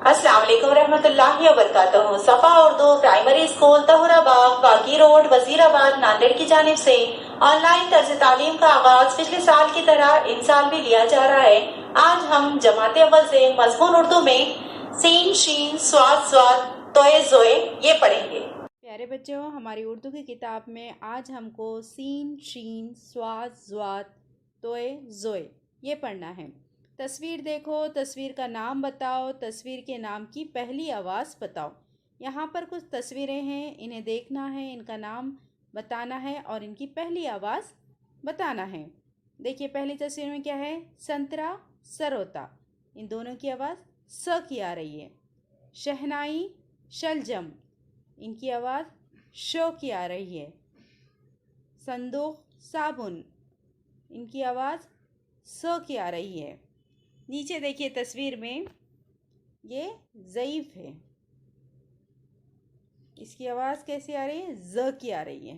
अस्सलाम वालेकुम रहमतुल्लाहि व बरकातहू। सफा उर्दू प्राइमरी स्कूल तहुराबाग बागी रोड वजीराबाद नांदेड़ की जानिब से ऑनलाइन तर्ज तालीम का आगाज पिछले साल की तरह इन साल भी लिया जा रहा है। आज हम जमात अव्वल से मजमून उर्दू में सीन शीन स्वाद स्वाद तोए जोए ये पढ़ेंगे। प्यारे बच्चों, हमारी उर्दू की किताब में आज हमको सीन शीन स्वाद ज्वाद तोए जोए ये पढ़ना है। तस्वीर देखो, तस्वीर का नाम बताओ, तस्वीर के नाम की पहली आवाज़ बताओ। यहाँ पर कुछ तस्वीरें हैं, इन्हें देखना है, इनका नाम बताना है और इनकी पहली आवाज़ बताना है। देखिए पहली तस्वीर में क्या है, संतरा सरोता, इन दोनों की आवाज़ स की आ रही है। शहनाई शलजम, इनकी आवाज़ शो की आ रही है। संदूक साबुन, इनकी आवाज़ स की आ रही है। नीचे देखिए तस्वीर में ये ज़ईफ़ है, इसकी आवाज़ कैसी आ रही है, ज़ की आ रही है।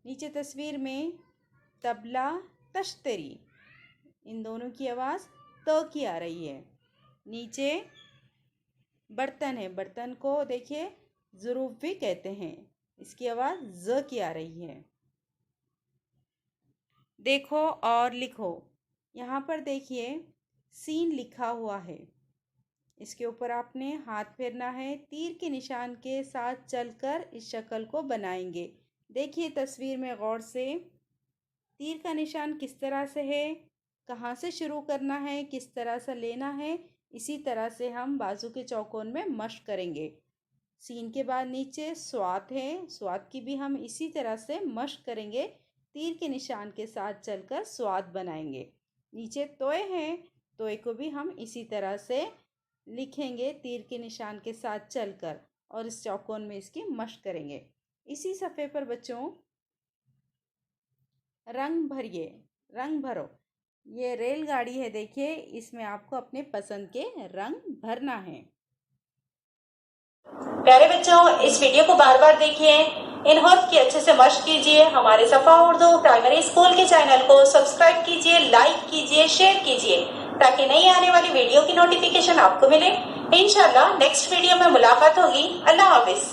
नीचे तस्वीर में तबला तश्तरी, इन दोनों की आवाज़ त की आ रही है। नीचे बर्तन है, बर्तन को देखिए ज़ुरूफ़ भी कहते हैं, इसकी आवाज़ ज़ की आ रही है। देखो और लिखो, यहाँ पर देखिए सीन लिखा हुआ है, इसके ऊपर आपने हाथ फेरना है। तीर के निशान के साथ चलकर इस शक्ल को बनाएंगे। देखिए तस्वीर में गौर से, तीर का निशान किस तरह से है, कहाँ से शुरू करना है, किस तरह से लेना है, इसी तरह से हम बाजू के चौकोन में मश्क करेंगे। सीन के बाद नीचे स्वाद है, स्वाद की भी हम इसी तरह से मश्क करेंगे। तीर के निशान के साथ चलकर स्वाद बनाएंगे। नीचे तोए हैं, तोए को भी हम इसी तरह से लिखेंगे तीर के निशान के साथ चलकर और इस चौकोन में इसकी मश्क करेंगे। इसी सफ़े पर बच्चों रंग भरिए, रंग भरो। ये रेलगाड़ी है, देखिए इसमें आपको अपने पसंद के रंग भरना है। प्यारे बच्चों, इस वीडियो को बार बार देखिए, इन हर्फ की अच्छे से मश्क कीजिए। हमारे सफा उर्दू प्राइमरी स्कूल के चैनल को सब्सक्राइब कीजिए, लाइक कीजिए, शेयर कीजिए ताकि नई आने वाली वीडियो की नोटिफिकेशन आपको मिले। इंशाल्लाह नेक्स्ट वीडियो में मुलाकात होगी। अल्लाह हाफिज।